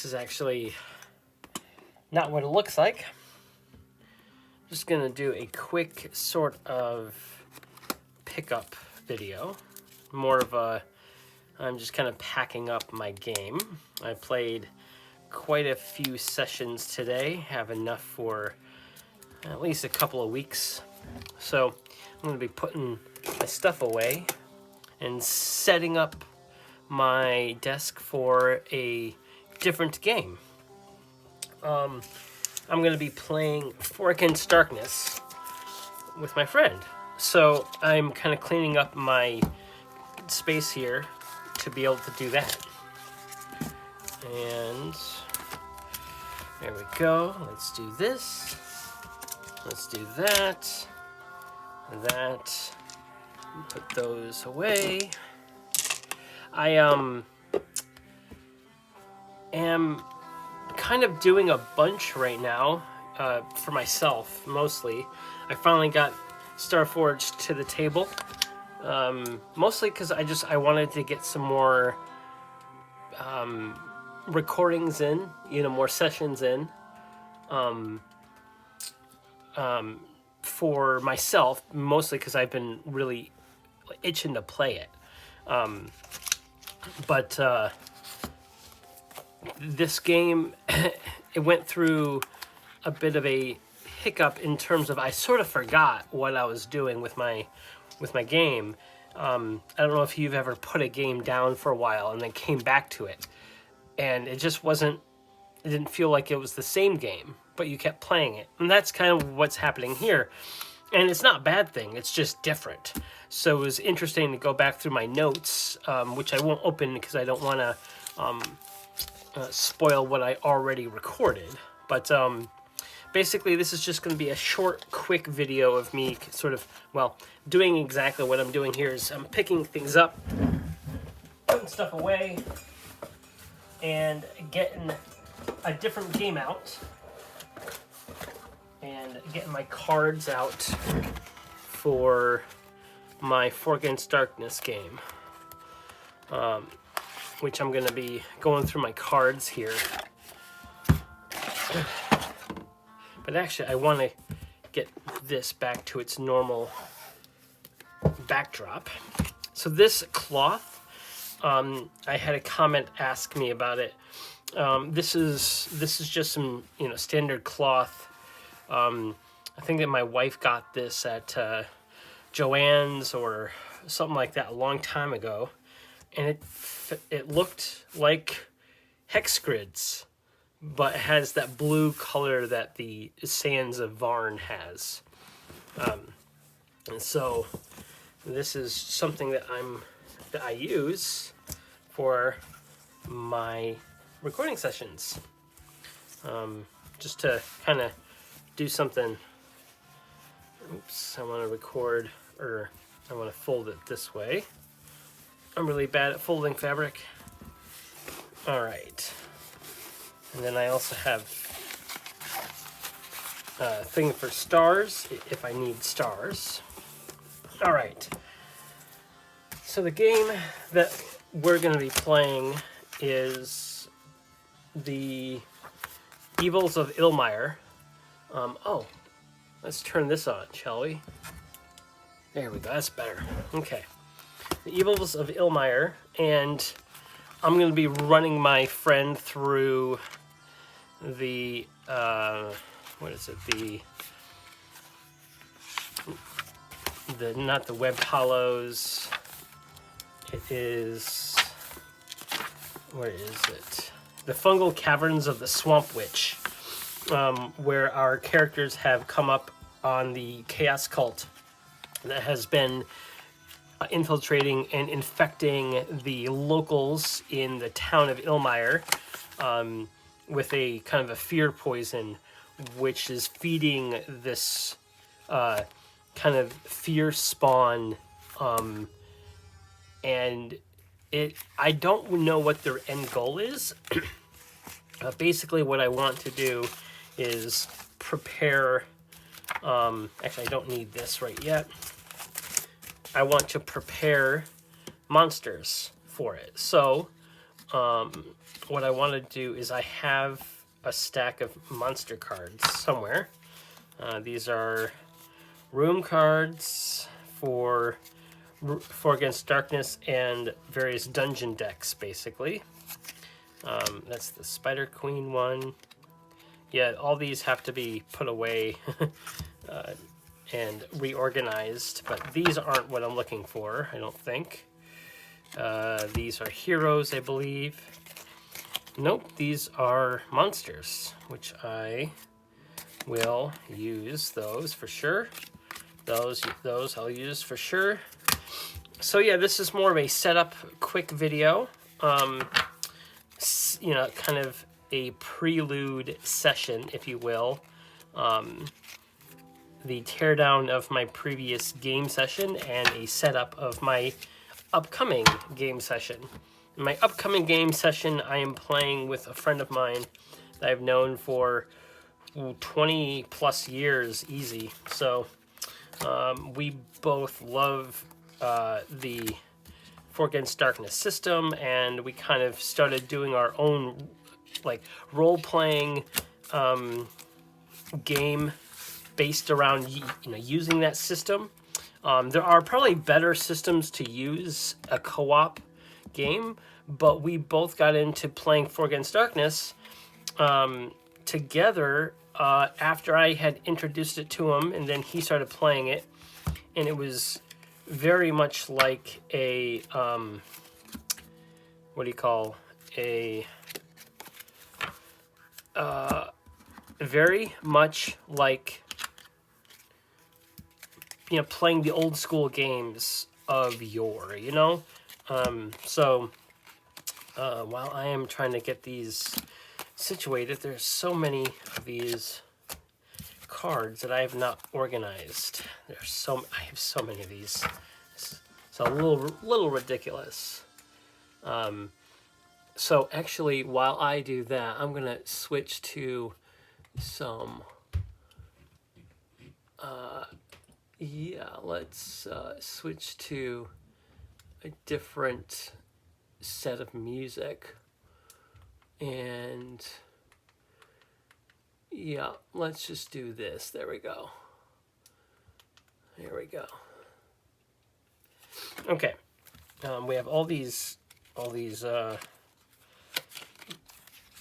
This is actually not what it looks like. Just gonna do a quick sort of pickup video. More of a, I'm just kind of packing up my game. I played quite a few sessions today, have enough for at least a couple of weeks. So I'm gonna be putting my stuff away and setting up my desk for a different game. I'm going to be playing Fork Darkness with my friend. So I'm kind of cleaning up my space here to be able to do that. And there we go. Let's do this. Let's do that. That. Put those away. I am kind of doing a bunch right now for myself, mostly. I finally got Starforged to the table, mostly because I wanted to get some more recordings in, more sessions in, for myself, mostly because I've been really itching to play it. But this game, it went through a bit of a hiccup in terms of I sort of forgot what I was doing with my game. I don't know if you've ever put a game down for a while and then came back to it, and it just wasn't. It didn't feel like it was the same game, but you kept playing it, and that's kind of what's happening here. And it's not a bad thing. It's just different. So it was interesting to go back through my notes, which I won't open because I don't want to spoil what I already recorded. But basically, this is just going to be a short, quick video of me sort of, doing exactly what I'm doing here is I'm picking things up, putting stuff away, and getting a different game out. And getting my cards out for my Fork Darkness game, which I'm going to be going through my cards here. But actually, I want to get this back to its normal backdrop. So this cloth, I had a comment ask me about it. This is just some standard cloth. I think that my wife got this at Joann's or something like that a long time ago, and it looked like hex grids, but it has that blue color that the Sands of Varn has. And so this is something that I use for my recording sessions, just to kind of do something. Oops, I want to record, or I want to fold it this way. I'm really bad at folding fabric. All right. And then I also have a thing for stars, if I need stars. All right. So the game that we're going to be playing is the Evils of Ilmire. Let's turn this on, shall we? There we go, that's better. Okay. The Evils of Ilmire, and I'm going to be running my friend through the, what is it, not the Web Hollows, it is, where is it? The Fungal Caverns of the Swamp Witch. Where our characters have come up on the Chaos Cult that has been infiltrating and infecting the locals in the town of Ilmire with a kind of a fear poison, which is feeding this kind of fear spawn, and I don't know what their end goal is. Basically, what I want to do is prepare, actually I don't need this right yet. I want to prepare monsters for it. So what I want to do is I have a stack of monster cards somewhere. These are room cards for Against Darkness and various dungeon decks, basically. That's the Spider Queen one. Yeah, all these have to be put away and reorganized, but these aren't what I'm looking for, I don't think. These are heroes, I believe. Nope, these are monsters, which I will use those for sure. Those I'll use for sure. So yeah, this is more of a setup quick video. You know, kind of a prelude session, if you will. The teardown of my previous game session and a setup of my upcoming game session. In my upcoming game session, I am playing with a friend of mine that I've known for 20 plus years easy. So we both love the Against Darkness system, and we kind of started doing our own like role-playing game based around using that system. There are probably better systems to use a co-op game, but we both got into playing Against Darkness together after I had introduced it to him, and then he started playing it, and it was very much like a what do you call a very much like playing the old school games of yore, so while I am trying to get these situated, there's so many of these cards that I have not organized. I have so many of these. It's a little ridiculous. So actually, while I do that, I'm gonna switch to some. Let's switch to a different set of music, and yeah, let's just do this. There we go. Here we go. Okay, we have all these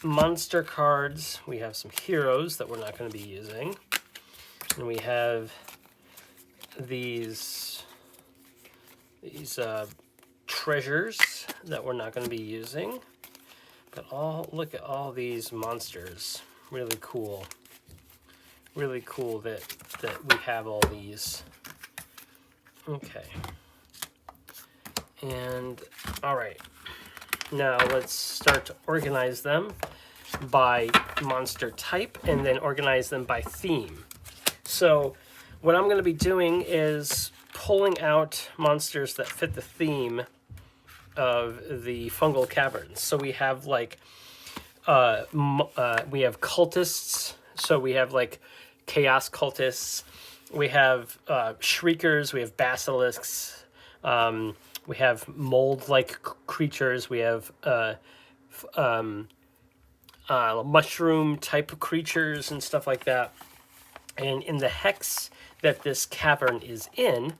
monster cards. We have some heroes that we're not going to be using, and we have these treasures that we're not going to be using. But look at all these monsters. Really cool. Really cool that we have all these. Okay. And all right. Now let's start to organize them by monster type and then organize them by theme. So what I'm going to be doing is pulling out monsters that fit the theme of the fungal caverns. So we have like we have cultists. So we have like chaos cultists. We have shriekers. We have basilisks. We have mold-like creatures. We have mushroom-type creatures and stuff like that. And in the hex that this cavern is in,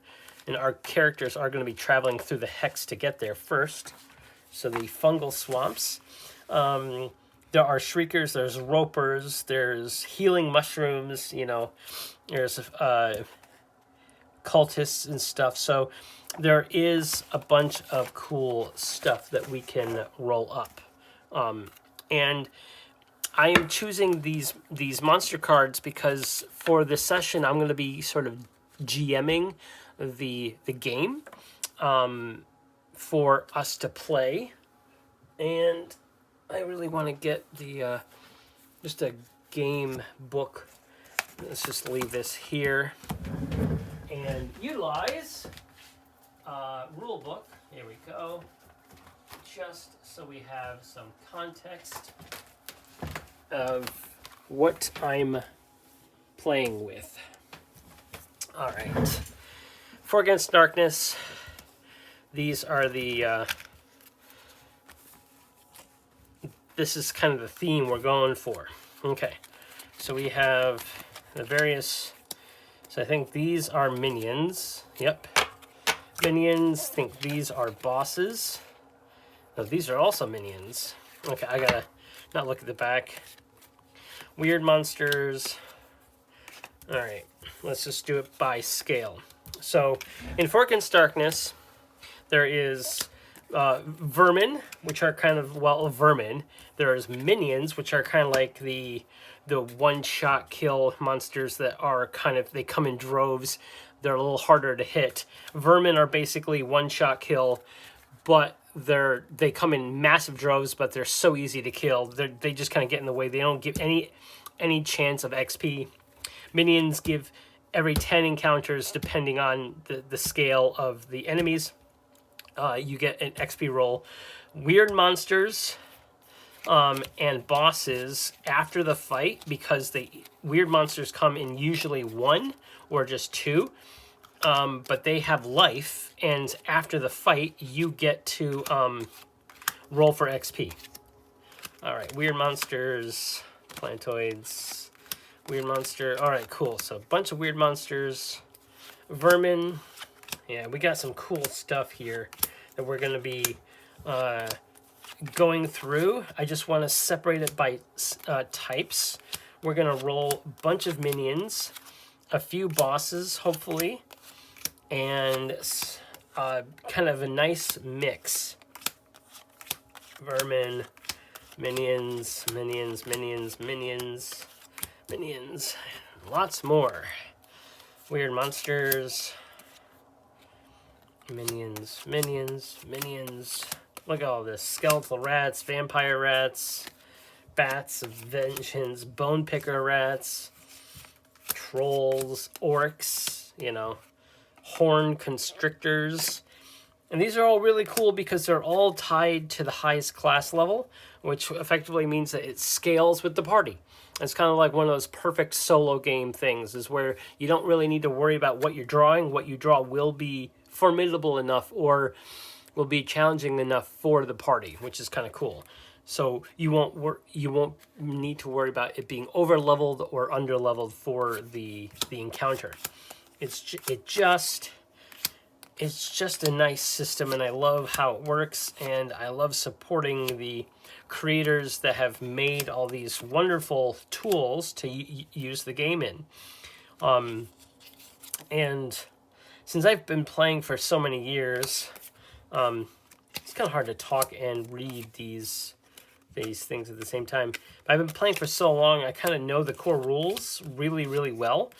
and our characters are going to be traveling through the hex to get there first. So the fungal swamps. There are shriekers, there's ropers, there's healing mushrooms, there's cultists and stuff. So there is a bunch of cool stuff that we can roll up. And I am choosing these monster cards because for this session I'm going to be sort of GMing the game for us to play, and I really want to get the just a game book. Let's just leave this here and utilize rule book. Here we go. Just so we have some context of what I'm playing with. All right. Against Darkness. These are the this is kind of the theme we're going for. Okay, so we have the various, so I think these are minions. Yep, minions. I think these are bosses. No, these are also minions. Okay, I gotta not look at the back. Weird monsters. All right, let's just do it by scale. So in Fork and Starkness, there is vermin, which are kind of, well, vermin. There's minions, which are kind of like the one-shot kill monsters that are kind of, they come in droves. They're a little harder to hit. Vermin are basically one-shot kill, but they come in massive droves, but they're so easy to kill. They just kind of get in the way. They don't give any chance of XP. Minions give every 10 encounters, depending on the scale of the enemies. You get an XP roll. Weird monsters and bosses after the fight, because weird monsters come in usually one or just two, but they have life, and after the fight you get to roll for XP. All right, weird monsters, plantoids, weird monster. All right, cool. So a bunch of weird monsters, vermin. Yeah, we got some cool stuff here that we're going to be going through. I just want to separate it by types. We're going to roll a bunch of minions, a few bosses, hopefully, and kind of a nice mix. Vermin, minions, minions, minions, minions, minions, lots more. Weird monsters. Minions, minions, minions. Look at all this. Skeletal rats, vampire rats, bats of vengeance, bone picker rats, trolls, orcs, horn constrictors. And these are all really cool because they're all tied to the highest class level, which effectively means that it scales with the party. It's kind of like one of those perfect solo game things, is where you don't really need to worry about what you're drawing. What you draw will be formidable enough or will be challenging enough for the party, which is kind of cool. So you won't need to worry about it being over leveled or under leveled for the encounter. It's just a nice system, and I love how it works, and I love supporting the creators that have made all these wonderful tools to use the game in. And since I've been playing for so many years, it's kind of hard to talk and read these things at the same time. But I've been playing for so long, I kind of know the core rules really, really well.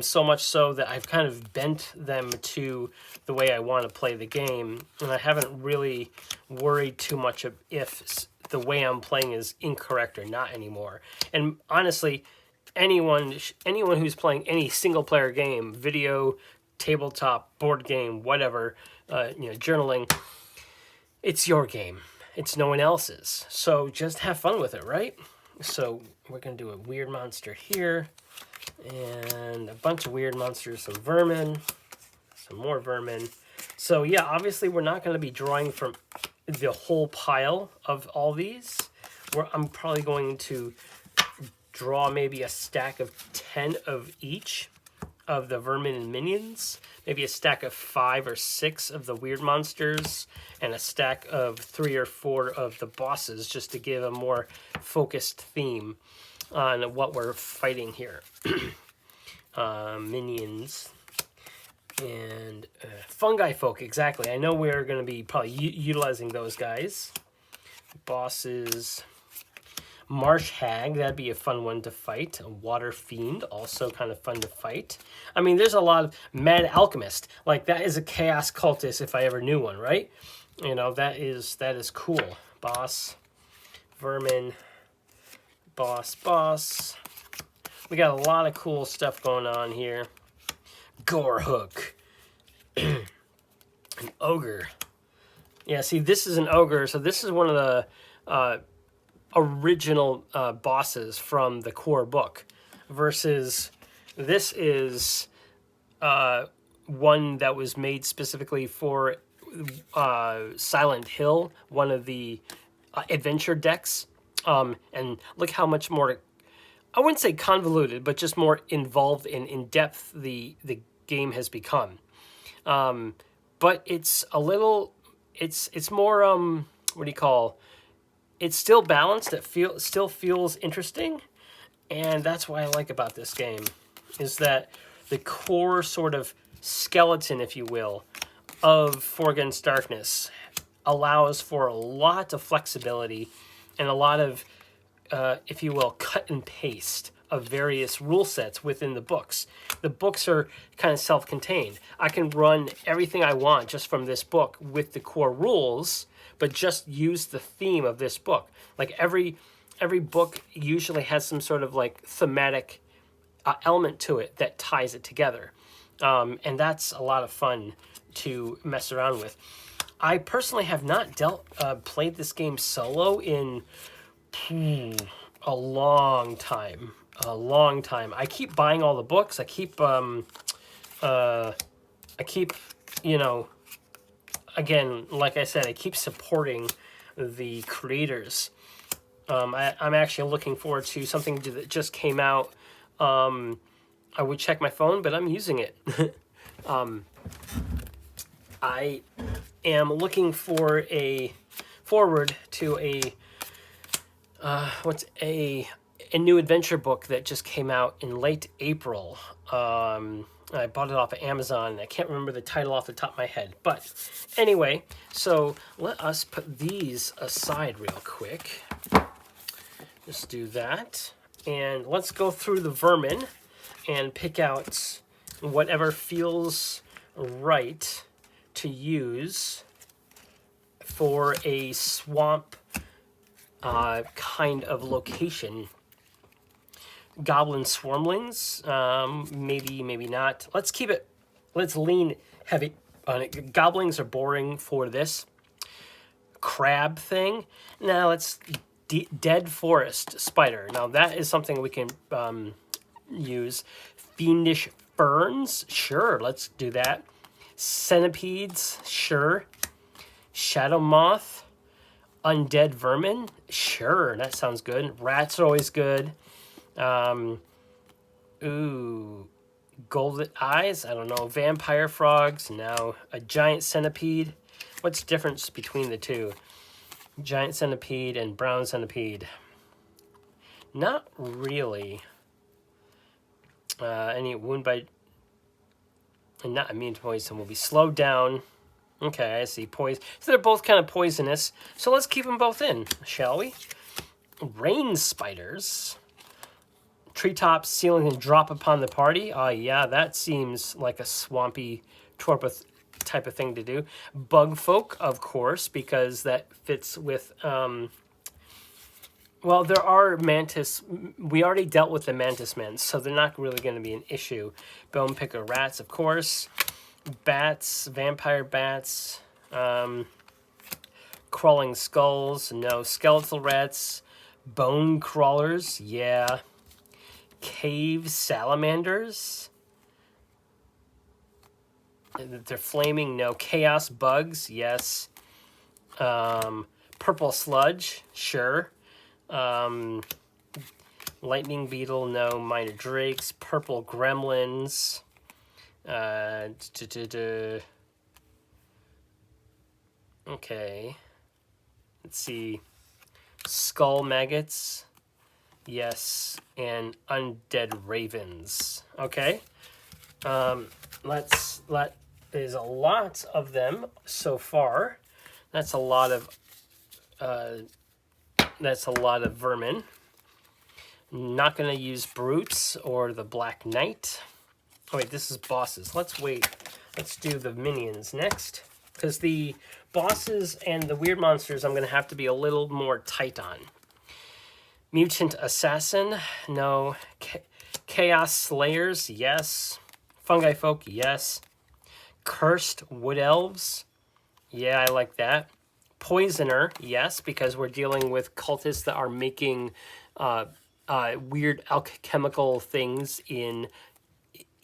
So much so that I've kind of bent them to the way I want to play the game, and I haven't really worried too much if the way I'm playing is incorrect or not anymore. And honestly, anyone who's playing any single player game, video, tabletop, board game, whatever, journaling, it's your game. It's no one else's. So just have fun with it, right? So we're going to do a weird monster here, and a bunch of weird monsters, some vermin, some more vermin. So yeah, obviously we're not going to be drawing from the whole pile of all these. I'm probably going to draw maybe a stack of 10 of each of the vermin and minions, maybe a stack of 5 or 6 of the weird monsters, and a stack of 3 or 4 of the bosses, just to give a more focused theme on what we're fighting here. Minions and fungi folk, exactly. I know we're going to be probably utilizing those guys. Bosses. Marsh hag, that'd be a fun one to fight. A water fiend, also kind of fun to fight. I mean, there's a lot of mad alchemist. Like, that is a chaos cultist if I ever knew one, right? That is cool. Boss, vermin, boss. We got a lot of cool stuff going on here. Gore hook. An ogre. Yeah, see, this is an ogre. So this is one of the original bosses from the core book, versus this is one that was made specifically for Silent Hill, one of the adventure decks And look how much more, I wouldn't say convoluted, but just more involved and in depth the game has become. But it's a little, it's more what do you call? It's still balanced. It still feels interesting, and that's what I like about this game, is that the core sort of skeleton, if you will, of For Against Darkness allows for a lot of flexibility and a lot of, if you will, cut and paste of various rule sets within the books. The books are kind of self-contained. I can run everything I want just from this book with the core rules, but just use the theme of this book. Like every book usually has some sort of like thematic element to it that ties it together. And that's a lot of fun to mess around with. I personally have not played this game solo in a long time. A long time. I keep buying all the books. I keep, you know, again, like I said, I keep supporting the creators. I'm actually looking forward to something that just came out. I would check my phone, but I'm using it. I am looking for forward to a new adventure book that just came out in late April. I bought it off of Amazon. I can't remember the title off the top of my head. But anyway, so let us put these aside real quick. Just do that. And let's go through the Vermin and pick out whatever feels right to use for a swamp kind of location. Goblin swarmlings, maybe not. Let's lean heavy on it. Goblins are boring for this. Crab thing. Now let's dead forest spider. Now that is something we can use. Fiendish ferns, sure, let's do that. Centipedes, sure. Shadow moth. Undead vermin, sure, that sounds good. Rats are always good. Golden eyes, I don't know. Vampire frogs, no. A giant centipede. What's the difference between the two? Giant centipede and brown centipede. Not really. Any wound by... and not immune to poison will be slowed down. Okay, I see. Poison. So they're both kind of poisonous. So let's keep them both in, shall we? Rain spiders. Treetops, ceiling, and drop upon the party. Yeah, that seems like a swampy torpor type of thing to do. Bug folk, of course, because that fits with... well, there are mantis... we already dealt with the mantis men, so they're not really going to be an issue. Bone picker rats, of course. Bats, vampire bats. Crawling skulls, no. Skeletal rats. Bone crawlers, yeah. Cave salamanders. They're flaming, no. Chaos bugs, yes. Purple sludge, sure. Lightning beetle, no. Minor drakes. Purple gremlins. Okay. Let's see. Skull maggots. Yes. And undead ravens. Okay. There's a lot of them so far. That's a lot of vermin. Not gonna use brutes or the Black Knight. Oh wait, this is bosses. Let's wait. Let's do the minions next. Because the bosses and the weird monsters I'm going to have to be a little more tight on. Mutant assassin, no. Chaos slayers, yes. Fungi folk, yes. Cursed wood elves, yeah, I like that. Poisoner, yes, because we're dealing with cultists that are making weird alchemical things in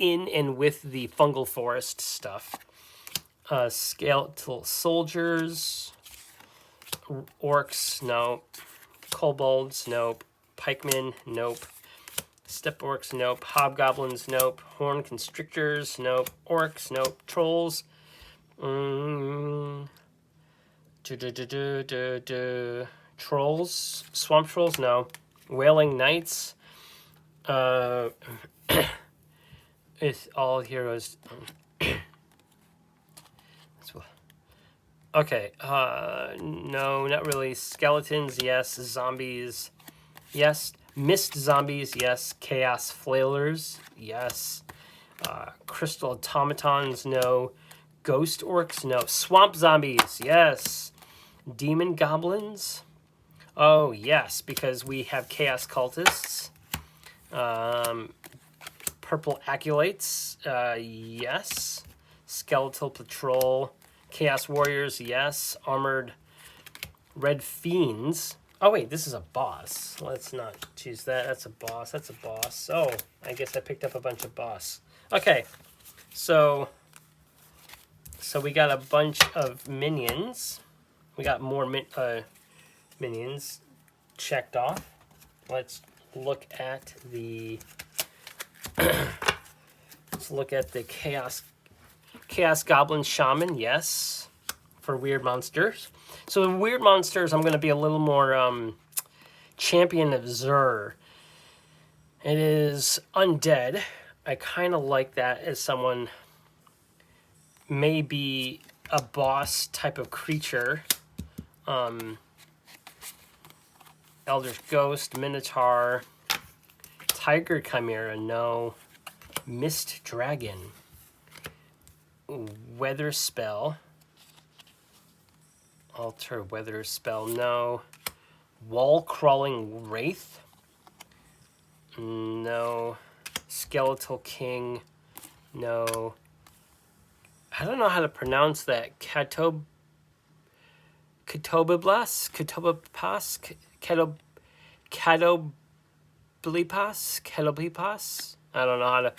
and with the fungal forest stuff. Skeletal soldiers, orcs, no. Kobolds, nope. Pikemen, nope. Steppe orcs, nope. Hobgoblins, nope. Horn constrictors, nope. Orcs, nope. Trolls. Trolls. Swamp trolls, no. Wailing knights. It's all heroes. Okay. No, not really. Skeletons, yes. Zombies, yes. Mist zombies, yes. Chaos flailers, yes. Crystal automatons, no. Ghost orcs, no. Swamp zombies, yes. Demon goblins, oh yes, because we have chaos cultists. Purple acolytes, yes. Skeletal patrol, chaos warriors, yes. Armored red fiends. Oh wait, this is a boss. Let's not choose that. That's a boss. That's a boss. Oh, I guess I picked up a bunch of boss. Okay, so we got a bunch of minions. We got more minions checked off. Let's look at the chaos goblin shaman. Yes, for weird monsters. So the weird monsters, I'm going to be a little more champion of Zur. It is undead. I kind of like that as someone maybe a boss type of creature. Elder's Ghost, Minotaur, Tiger Chimera, no. Mist Dragon, Weather Spell, Alter Weather Spell, no. Wall Crawling Wraith, no. Skeletal King, no. I don't know how to pronounce that. Catobiblas? Catoblipas? I don't know how to...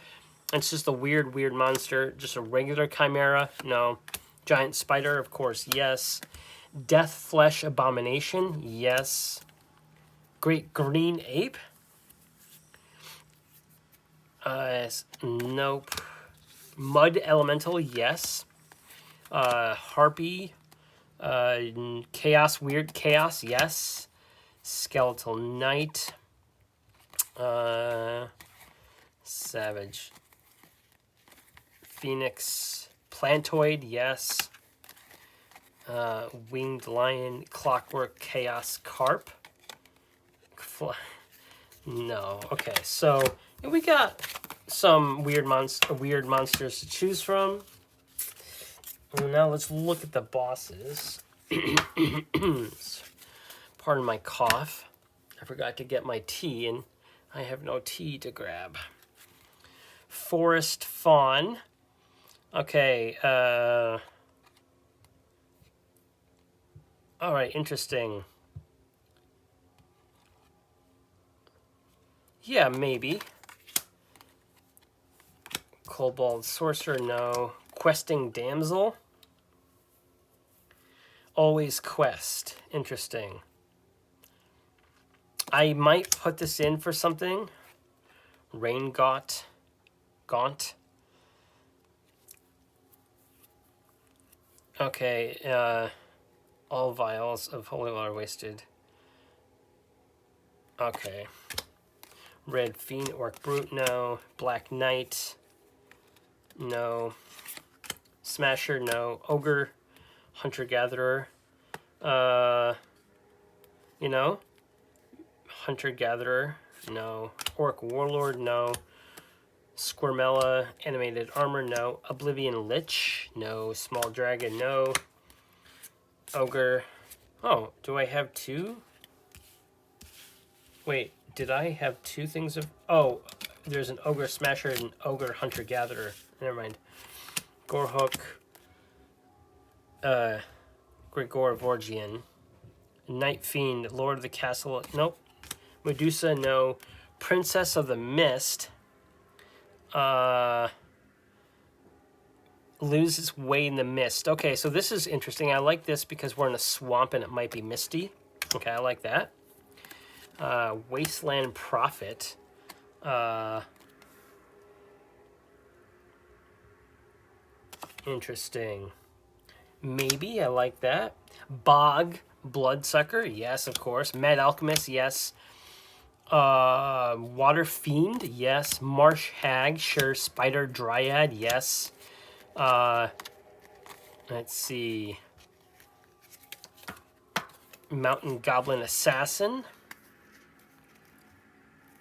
It's just a weird monster. Just a regular chimera? No. Giant spider? Of course, yes. Death Flesh Abomination? Yes. Great Green Ape? Nope. Mud Elemental? Yes. Harpy? Chaos, Weird Chaos? Yes. Skeletal Knight. Savage. Phoenix. Plantoid, yes. Winged Lion. Clockwork Chaos Carp. No. Okay, so we got some weird monsters to choose from. Well, now let's look at the bosses. Pardon my cough. I forgot to get my tea, and I have no tea to grab. Forest Fawn. Okay. All right, interesting. Yeah, maybe. Kobold Sorcerer, no. Questing Damsel. Always quest. Interesting. I might put this in for something. Rain Gaunt. Okay, all vials of holy water wasted. Okay. Red Fiend, Orc Brute, no. Black Knight, no. Smasher, no. Ogre, Hunter-Gatherer, Hunter-Gatherer, no. Orc Warlord, no. Squirmella, Animated Armor, no. Oblivion Lich, no. Small Dragon, no. Ogre. Oh, do I have two? Wait, did I have two things of... Oh, there's an Ogre Smasher and an Ogre Hunter-Gatherer. Never mind. Gorehook. Grigor Vorgian. Night Fiend, Lord of the Castle. Nope. Medusa, no. Princess of the Mist. Loses way in the mist. Okay, so this is interesting. I like this because we're in a swamp and it might be misty. Okay, I like that. Wasteland Prophet. Interesting. Maybe, I like that. Bog Bloodsucker, yes, of course. Mad Alchemist, yes. Water Fiend, yes. Marsh Hag, sure. Spider Dryad, yes. Let's see. Mountain Goblin Assassin.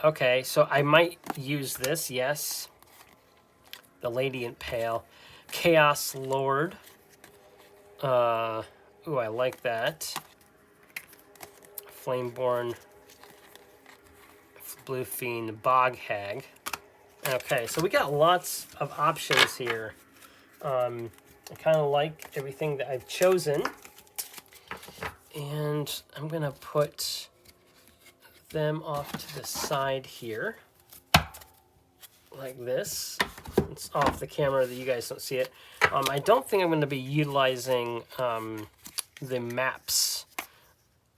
Okay, so I might use this, yes. The Lady in Pale. Chaos Lord. Ooh, I like that. Flameborn. Blue Fiend. Bog Hag. Okay, so we got lots of options here. I kind of like everything that I've chosen. And I'm going to put them off to the side here. Like this. It's off the camera that you guys don't see it. I don't think I'm going to be utilizing the maps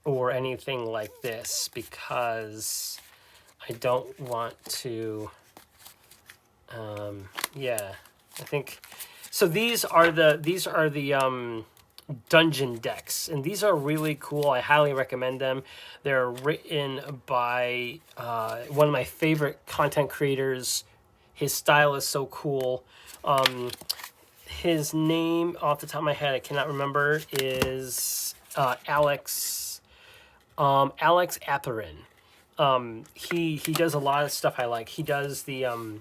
or anything like this because I don't want to. Yeah, I think so. These are the dungeon decks, and these are really cool. I highly recommend them. They're written by one of my favorite content creators. His style is so cool. His name, off the top of my head, I cannot remember, is Alex Apparin. He does a lot of stuff I like. He does the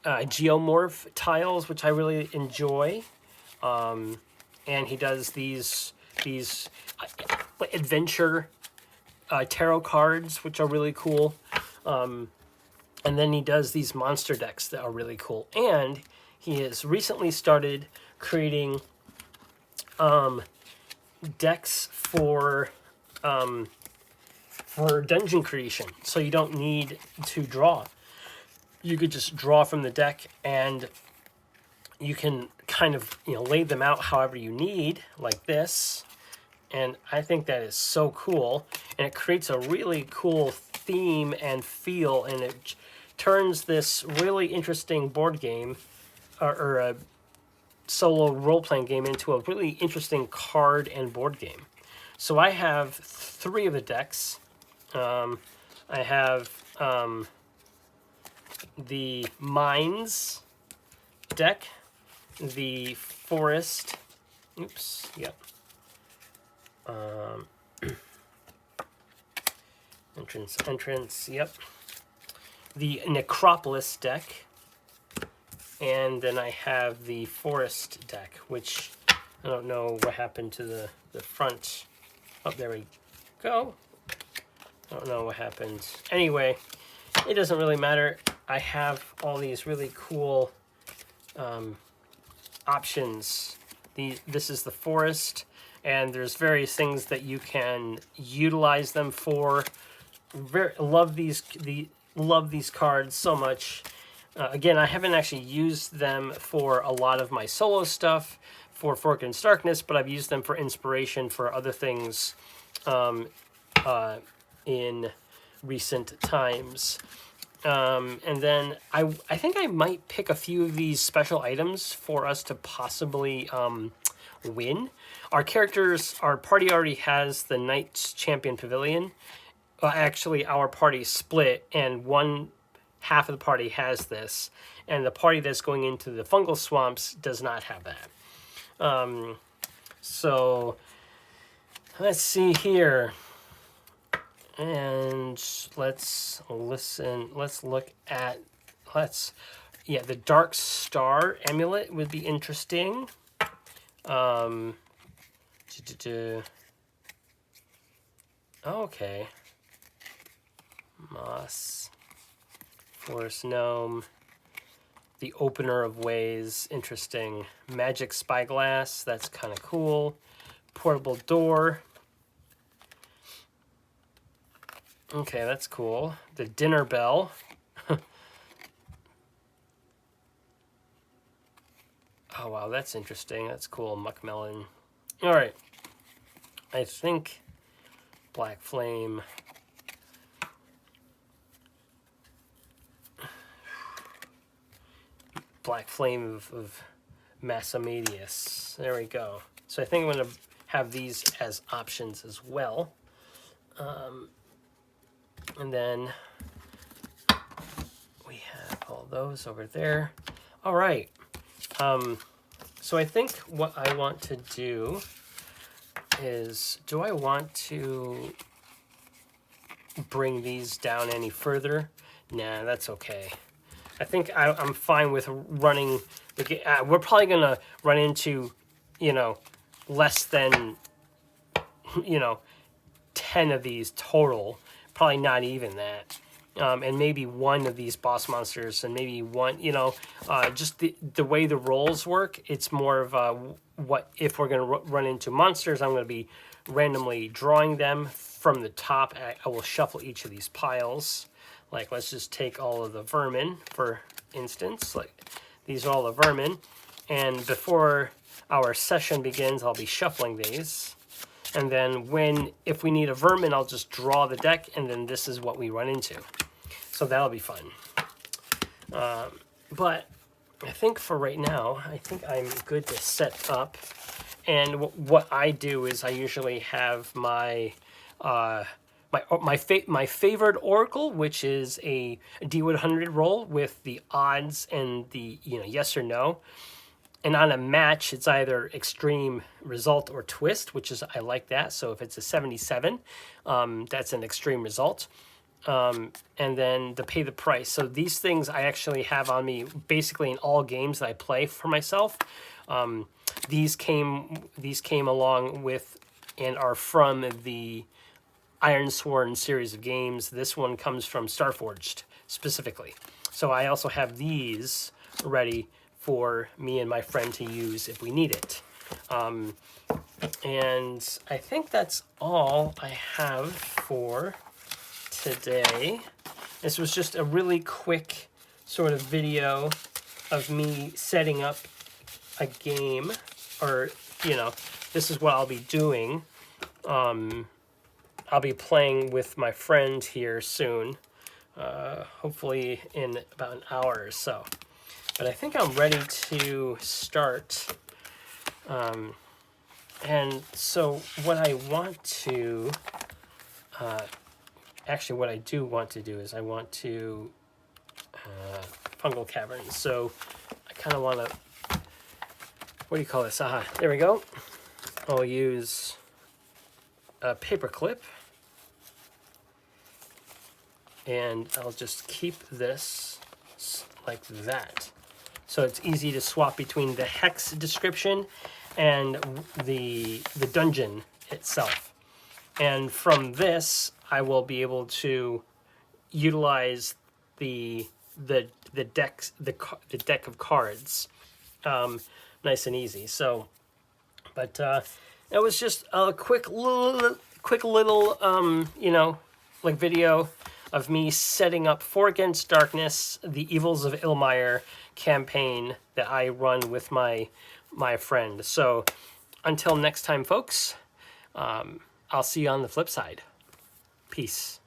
geomorph tiles, which I really enjoy, and he does these adventure tarot cards, which are really cool. And then he does these monster decks that are really cool. And he has recently started creating decks for dungeon creation. So you don't need to draw. You could just draw from the deck, and you can kind of lay them out however you need, like this. And I think that is so cool, and it creates a really cool theme and feel, and it turns this really interesting board game or a solo role-playing game into a really interesting card and board game. So I have 3 of the decks. I have the Mines deck, the Forest, entrance, yep. The Necropolis deck, and then I have the Forest deck, which I don't know what happened to the front. Oh, there we go. I don't know what happened. Anyway, it doesn't really matter. I have all these really cool options. This is the Forest, and there's various things that you can utilize them for. Love these cards so much. Again, I haven't actually used them for a lot of my solo stuff for Fork and Starkness, but I've used them for inspiration for other things in recent times. And then I think I might pick a few of these special items for us to possibly win. Our party already has the Knights Champion Pavilion. Actually, our party split, and one half of the party has this, and the party that's going into the fungal swamps does not have that. So let's see here. And let's listen. Let's look at, the Dark Star Amulet would be interesting. Okay. Moss. Forest Gnome. The Opener of Ways, interesting. Magic Spyglass, that's kind of cool. Portable Door. Okay, that's cool. The Dinner Bell. Oh, wow, that's interesting. That's cool. Muckmelon. All right. I think Black Flame. Black Flame of Massamedius. There we go. So I think I'm going to have these as options as well. And then we have all those over there. All right. So I think what I want to do is, do I want to bring these down any further? Nah, that's okay. I think I'm fine with running. We're probably going to run into, less than, 10 of these total. Probably not even that. And maybe one of these boss monsters, and maybe one, just the way the rolls work, it's more of what if we're going to run into monsters, I'm going to be randomly drawing them from the top. I will shuffle each of these piles. Like, let's just take all of the vermin, for instance. Like, these are all the vermin. And before our session begins, I'll be shuffling these. And then if we need a vermin, I'll just draw the deck, and then this is what we run into. So that'll be fun. But I think for right now, I think I'm good to set up. And what I do is I usually have my my favorite oracle, which is a D100 roll with the odds and the yes or no. And on a match, it's either extreme result or twist, which is, I like that. So if it's a 77, that's an extreme result. And then the pay the price. So these things I actually have on me basically in all games that I play for myself. These came along with and are from the Ironsworn series of games. This one comes from Starforged specifically. So I also have these ready for me and my friend to use if we need it. And I think that's all I have for today. This was just a really quick sort of video of me setting up a game, or this is what I'll be doing. I'll be playing with my friend here soon, hopefully in about an hour or so. But I think I'm ready to start. And so what I want to, actually what I do want to do is I want to fungal caverns. So I kind of want to, what do you call this? Aha, there we go. I'll use a paper clip. And I'll just keep this like that. So it's easy to swap between the hex description and the dungeon itself. And from this, I will be able to utilize the deck of cards, nice and easy. So, but it was just a quick little like video of me setting up For Against Darkness, the Evils of Ilmire campaign that I run with my friend. So until next time, folks, I'll see you on the flip side. Peace.